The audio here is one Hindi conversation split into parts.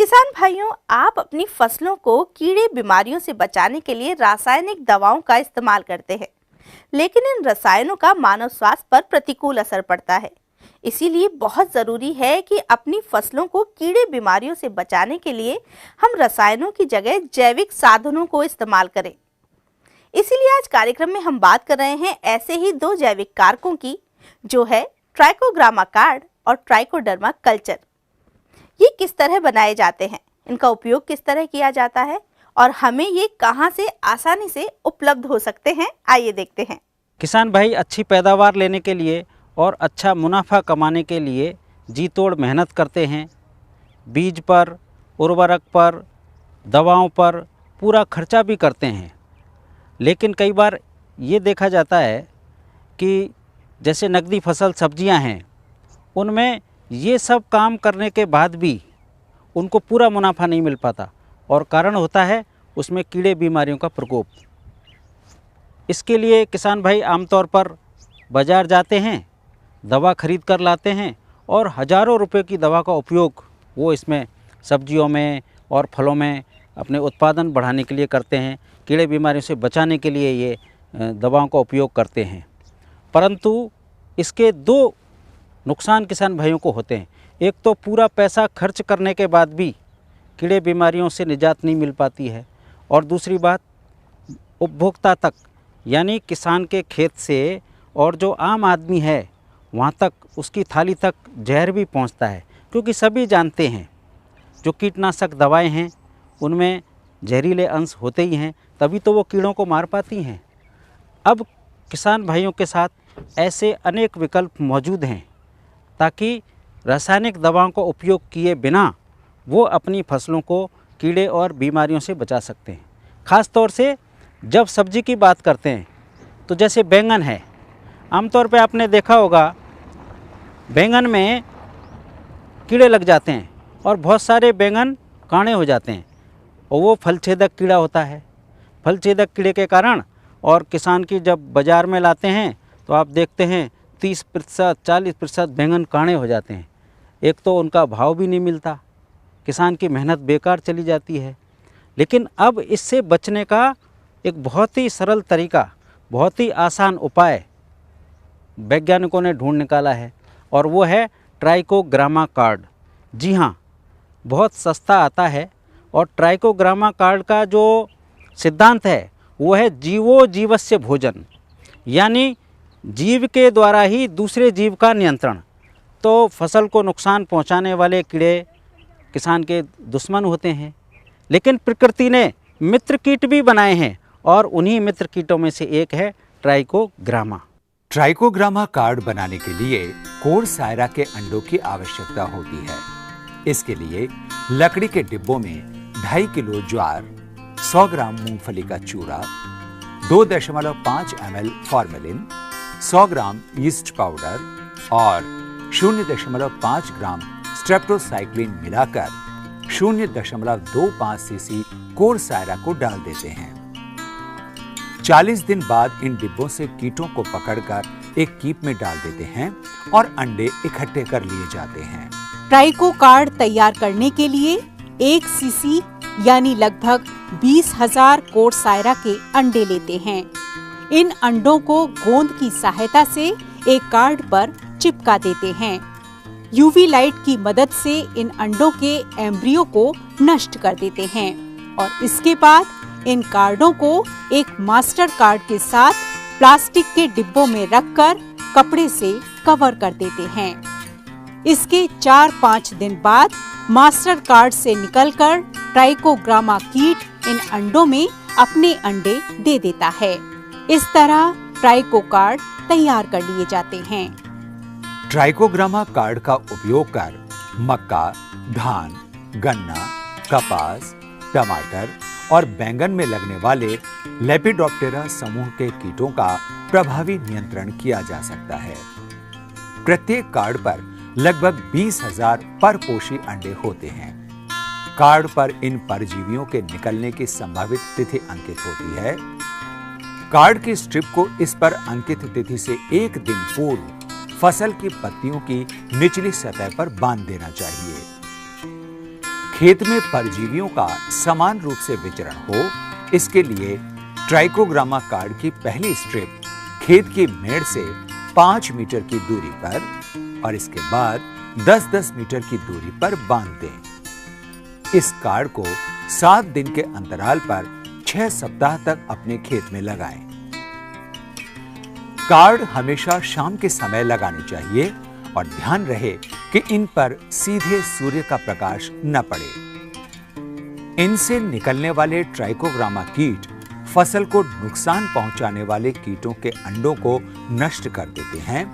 किसान भाइयों, आप अपनी फसलों को कीड़े बीमारियों से बचाने के लिए रासायनिक दवाओं का इस्तेमाल करते हैं, लेकिन इन रसायनों का मानव स्वास्थ्य पर प्रतिकूल असर पड़ता है। इसीलिए बहुत ज़रूरी है कि अपनी फसलों को कीड़े बीमारियों से बचाने के लिए हम रसायनों की जगह जैविक साधनों को इस्तेमाल करें। इसीलिए आज कार्यक्रम में हम बात कर रहे हैं ऐसे ही दो जैविक कारकों की, जो है ट्राइकोग्रामा कार्ड और ट्राइकोडर्मा कल्चर। ये किस तरह बनाए जाते हैं, इनका उपयोग किस तरह किया जाता है और हमें ये कहां से आसानी से उपलब्ध हो सकते हैं, आइए देखते हैं। किसान भाई अच्छी पैदावार लेने के लिए और अच्छा मुनाफा कमाने के लिए जी तोड़ मेहनत करते हैं। बीज पर, उर्वरक पर, दवाओं पर पूरा खर्चा भी करते हैं। लेकिन कई बार ये देखा जाता है कि जैसे नकदी फसल सब्जियां हैं, उनमें ये सब काम करने के बाद भी उनको पूरा मुनाफा नहीं मिल पाता और कारण होता है उसमें कीड़े बीमारियों का प्रकोप। इसके लिए किसान भाई आमतौर पर बाज़ार जाते हैं, दवा खरीद कर लाते हैं और हज़ारों रुपए की दवा का उपयोग वो इसमें सब्जियों में और फलों में अपने उत्पादन बढ़ाने के लिए करते हैं। कीड़े बीमारियों से बचाने के लिए ये दवाओं का उपयोग करते हैं, परंतु इसके दो नुकसान किसान भाइयों को होते हैं। एक तो पूरा पैसा खर्च करने के बाद भी कीड़े बीमारियों से निजात नहीं मिल पाती है, और दूसरी बात उपभोक्ता तक यानी किसान के खेत से और जो आम आदमी है वहाँ तक, उसकी थाली तक जहर भी पहुँचता है, क्योंकि सभी जानते हैं जो कीटनाशक दवाएं हैं उनमें जहरीले अंश होते ही हैं, तभी तो वो कीड़ों को मार पाती हैं। अब किसान भाइयों के साथ ऐसे अनेक विकल्प मौजूद हैं ताकि रासायनिक दवाओं का उपयोग किए बिना वो अपनी फसलों को कीड़े और बीमारियों से बचा सकते हैं। ख़ास तौर से जब सब्जी की बात करते हैं तो जैसे बैंगन है, आमतौर पे आपने देखा होगा बैंगन में कीड़े लग जाते हैं और बहुत सारे बैंगन काणे हो जाते हैं, और वो फलछेदक कीड़ा होता है। फलछेदक कीड़े के कारण और किसान की जब बाज़ार में लाते हैं तो आप देखते हैं 30% 40% बैंगन काणे हो जाते हैं। एक तो उनका भाव भी नहीं मिलता, किसान की मेहनत बेकार चली जाती है। लेकिन अब इससे बचने का एक बहुत ही सरल तरीका, बहुत ही आसान उपाय वैज्ञानिकों ने ढूंढ निकाला है, और वो है ट्राइकोग्रामा कार्ड। जी हाँ, बहुत सस्ता आता है, और ट्राइकोग्रामा कार्ड का जो सिद्धांत है वो है जीवो जीवस्य भोजन, यानी जीव के द्वारा ही दूसरे जीव का नियंत्रण। तो फसल को नुकसान पहुंचाने वाले कीड़े किसान के दुश्मन होते हैं, लेकिन प्रकृति ने मित्र कीट भी बनाए हैं, और उन्हीं मित्र कीटों में से एक है ट्राइकोग्रामा। ट्राइकोग्रामा कार्ड बनाने के लिए कोरसायरा के अंडों की आवश्यकता होती है। इसके लिए लकड़ी के डिब्बों में 2.5 किलो ज्वार, 100 ग्राम मूंगफली का चूरा, 2.5 ml फॉर्मेलिन, 100 ग्राम यीस्ट पाउडर और 0.5 ग्राम स्ट्रेप्टोसाइक्लिन मिलाकर 0.25 सीसी कोरसायरा को डाल देते हैं। 40 दिन बाद इन डिब्बों से कीटों को पकड़कर एक कीप में डाल देते हैं और अंडे इकट्ठे कर लिए जाते हैं। ट्राइको कार्ड तैयार करने के लिए 1 सीसी यानी लगभग 20,000 कोरसायरा के अंडे लेते हैं। इन अंडों को गोंद की सहायता से एक कार्ड पर चिपका देते हैं। यूवी लाइट की मदद से इन अंडों के एम्ब्रियो को नष्ट कर देते हैं, और इसके बाद इन कार्डों को एक मास्टर कार्ड के साथ प्लास्टिक के डिब्बों में रखकर कपड़े से कवर कर देते हैं। इसके 4-5 दिन बाद मास्टर कार्ड से निकलकर ट्राइकोग्रामा कीट इन अंडों में अपने अंडे दे देता है। इस तरह ट्राइको कार्ड तैयार कर लिए जाते हैं। ट्राइकोग्रामा कार्ड का उपयोग कर मक्का, धान, गन्ना, कपास, टमाटर और बैंगन में लगने वाले लेपिडोप्टेरा समूह के कीटों का प्रभावी नियंत्रण किया जा सकता है। प्रत्येक कार्ड पर लगभग 20,000 परपोषी अंडे होते हैं। कार्ड पर इन परजीवियों के निकलने की संभावित तिथि अंकित होती है। कार्ड की स्ट्रिप को इस पर अंकित तिथि से एक दिन पूर्व फसल की पत्तियों की निचली सतह पर बांध देना चाहिए। खेत में परजीवियों का समान रूप से विचरण हो, इसके लिए ट्राइकोग्रामा कार्ड की पहली स्ट्रिप खेत की मेड़ से 5 मीटर की दूरी पर और इसके बाद 10-10 मीटर की दूरी पर बांध दें। इस कार्ड को 7 दिन के अंतराल पर 6 सप्ताह तक अपने खेत में लगाएं। कार्ड हमेशा शाम के समय लगाने चाहिए और ध्यान रहे कि इन पर सीधे सूर्य का प्रकाश न पड़े। इनसे निकलने वाले ट्राइकोग्रामा कीट फसल को नुकसान पहुंचाने वाले कीटों के अंडों को नष्ट कर देते हैं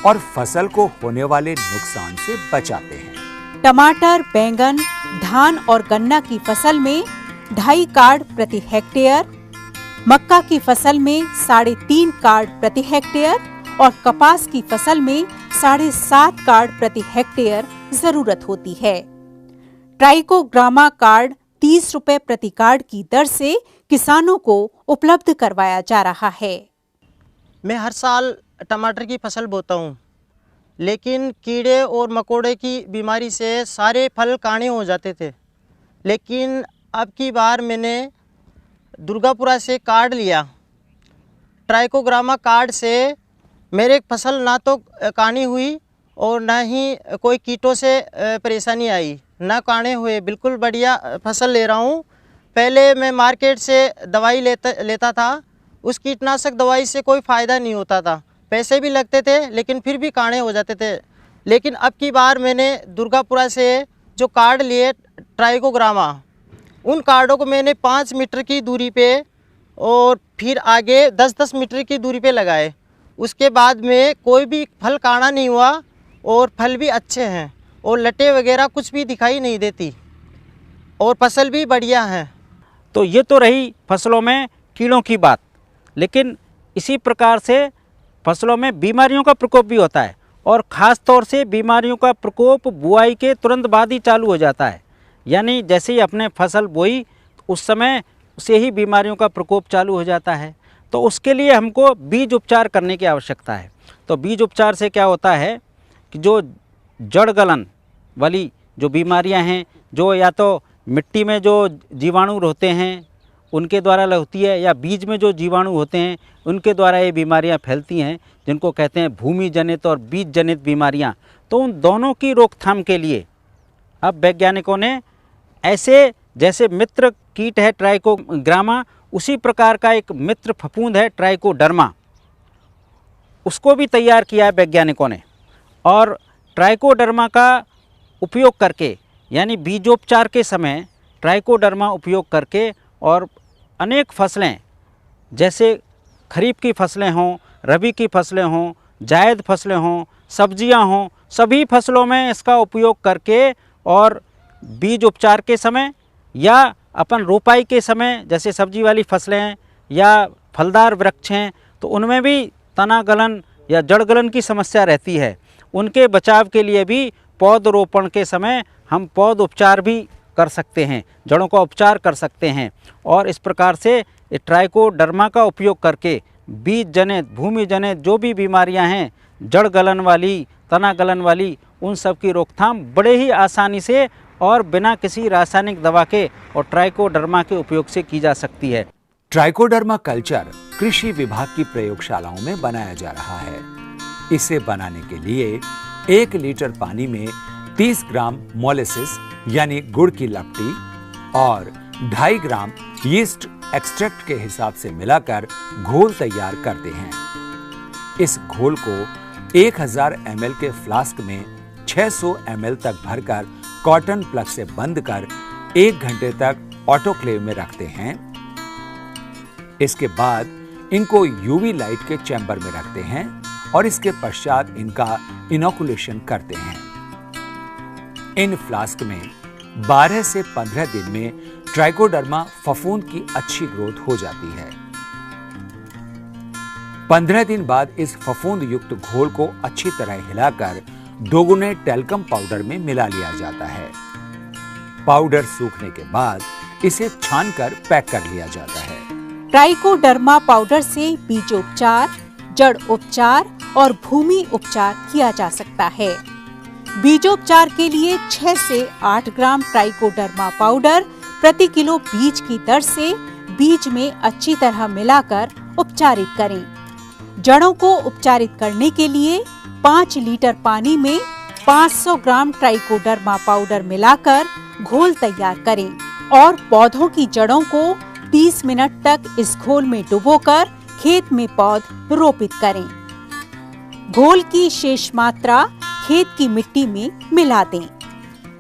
और फसल को होने वाले नुकसान से बचाते हैं। टमाटर, बैंगन, धान और गन्ना की फसल में 2.5 कार्ड प्रति हेक्टेयर, मक्का की फसल में 3.5 कार्ड प्रति हेक्टेयर और कपास की फसल में 7.5 कार्ड प्रति हेक्टेयर जरूरत होती है। ट्राइकोग्रामा कार्ड 30 रुपए प्रति कार्ड की दर से किसानों को उपलब्ध करवाया जा रहा है। मैं हर साल टमाटर की फसल बोता हूँ, लेकिन कीड़े और मकोड़े की बीमारी से सारे फल काणे हो जाते थे। लेकिन अब की बार मैंने दुर्गापुरा से कार्ड लिया। ट्राइकोग्रामा कार्ड से मेरे फसल ना तो काणी हुई और ना ही कोई कीटों से परेशानी आई, ना काणे हुए। बिल्कुल बढ़िया फसल ले रहा हूँ। पहले मैं मार्केट से दवाई लेता था, उस कीटनाशक दवाई से कोई फ़ायदा नहीं होता था, पैसे भी लगते थे लेकिन फिर भी काणे हो जाते थे। लेकिन अब की बार मैंने दुर्गापुरा से जो कार्ड लिए ट्राइकोग्रामा, उन कार्डों को मैंने 5 मीटर की दूरी पे और फिर आगे 10-10 मीटर की दूरी पे लगाए। उसके बाद में कोई भी फल काड़ा नहीं हुआ और फल भी अच्छे हैं और लटे वगैरह कुछ भी दिखाई नहीं देती और फसल भी बढ़िया है। तो ये तो रही फसलों में कीड़ों की बात, लेकिन इसी प्रकार से फसलों में बीमारियों का प्रकोप भी होता है और ख़ास तौर से बीमारियों का प्रकोप बुआई के तुरंत बाद ही चालू हो जाता है। यानी जैसे ही अपने फसल बोई उस समय से ही बीमारियों का प्रकोप चालू हो जाता है। तो उसके लिए हमको बीज उपचार करने की आवश्यकता है। तो बीज उपचार से क्या होता है कि जो जड़ गलन वाली जो बीमारियां हैं, जो या तो मिट्टी में जो जीवाणु होते हैं उनके द्वारा होती है या बीज में जो जीवाणु होते हैं उनके द्वारा ये बीमारियां फैलती हैं, जिनको कहते हैं भूमि जनित और बीज जनित बीमारियां। तो उन दोनों की रोकथाम के लिए अब वैज्ञानिकों ने ऐसे जैसे मित्र कीट है ट्राइकोग्रामा, उसी प्रकार का एक मित्र फफूंद है ट्राइकोडर्मा, उसको भी तैयार किया है वैज्ञानिकों ने। और ट्राइकोडर्मा का उपयोग करके यानी बीजोपचार के समय ट्राइकोडर्मा उपयोग करके और अनेक फसलें जैसे खरीफ की फसलें हों, रबी की फसलें हों, जायद फसलें हों, सब्जियां हों, सभी फसलों में इसका उपयोग करके और बीज उपचार के समय या अपन रोपाई के समय जैसे सब्जी वाली फसलें हैं या फलदार वृक्ष हैं तो उनमें भी तना गलन या जड़ गलन की समस्या रहती है। उनके बचाव के लिए भी पौधरोपण के समय हम पौध उपचार भी कर सकते हैं, जड़ों का उपचार कर सकते हैं। और इस प्रकार से ट्राइकोडर्मा का उपयोग करके बीज जनित, भूमि जनित जो भी बीमारियां हैं, जड़ गलन वाली, तना गलन वाली, उन सब की रोकथाम बड़े ही आसानी से और बिना किसी रासायनिक दवा के और ट्राइकोडर्मा के उपयोग से की जा सकती है। ट्राइकोडर्मा कल्चर कृषि विभाग की प्रयोगशालाओं में बनाया जा रहा है। इसे बनाने के लिए 1 लीटर पानी में 30 ग्राम मोलेसिस यानी गुड़ की लपटी और 2.5 ग्राम यीस्ट एक्सट्रैक्ट के हिसाब से मिलाकर घोल तैयार करते हैं। इस घोल को 1000 ml के फ्लास्क में 600 ml तक भरकर कॉटन प्लग से बंद कर 1 घंटे तक ऑटोक्लेव में रखते हैं। इसके बाद इनको यूवी लाइट के चैम्बर में रखते हैं और इसके पश्चात इनका इनोकुलेशन करते हैं। इन फ्लास्क में 12 से 15 दिन में ट्राइकोडर्मा फफूंद की अच्छी ग्रोथ हो जाती है। 15 दिन बाद इस फफूंद युक्त घोल को अच्छी तरह हिलाकर 2 गुने टैल्कम पाउडर में मिला लिया जाता है। पाउडर सूखने के बाद इसे छानकर पैक कर लिया जाता है। ट्राइकोडर्मा पाउडर से बीजोपचार, जड़ उपचार और भूमि उपचार किया जा सकता है। बीजोपचार के लिए 6 से 8 ग्राम ट्राइकोडर्मा पाउडर प्रति किलो बीज की दर से बीज में अच्छी तरह मिलाकर उपचारित करें। जड़ों को उपचारित करने के लिए 5 लीटर पानी में 500 ग्राम ट्राइकोडर्मा पाउडर मिलाकर घोल तैयार करें और पौधों की जड़ों को 30 मिनट तक इस घोल में डुबोकर खेत में पौध रोपित करें। घोल की शेष मात्रा खेत की मिट्टी में मिला दें।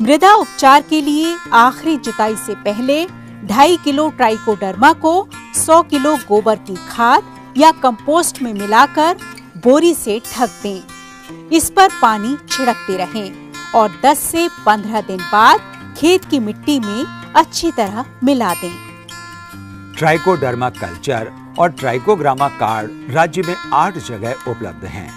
मृदा उपचार के लिए आखिरी जुताई से पहले 2.5 किलो ट्राइकोडर्मा को 100 किलो गोबर की खाद या कंपोस्ट में मिलाकर बोरी से ढक दें। इस पर पानी छिड़कते रहें और 10 से 15 दिन बाद खेत की मिट्टी में अच्छी तरह मिला दें। ट्राइकोडर्मा कल्चर और ट्राइकोग्रामा कार्ड राज्य में 8 जगह उपलब्ध हैं।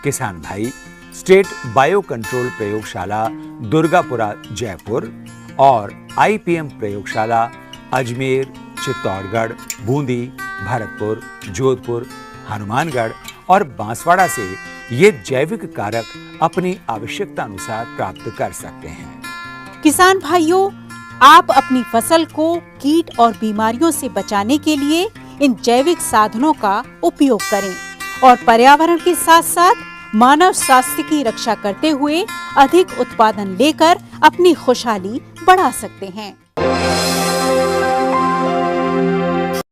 किसान भाई स्टेट बायो कंट्रोल प्रयोगशाला दुर्गापुरा जयपुर और IPM प्रयोगशाला अजमेर, चित्तौड़गढ़, बूंदी, भरतपुर, जोधपुर, हनुमानगढ़ और बांसवाड़ा से ये जैविक कारक अपनी आवश्यकता अनुसार प्राप्त कर सकते हैं। किसान भाइयों, आप अपनी फसल को कीट और बीमारियों से बचाने के लिए इन जैविक साधनों का उपयोग करें और पर्यावरण के साथ साथ मानव स्वास्थ्य की रक्षा करते हुए अधिक उत्पादन लेकर अपनी खुशहाली बढ़ा सकते हैं।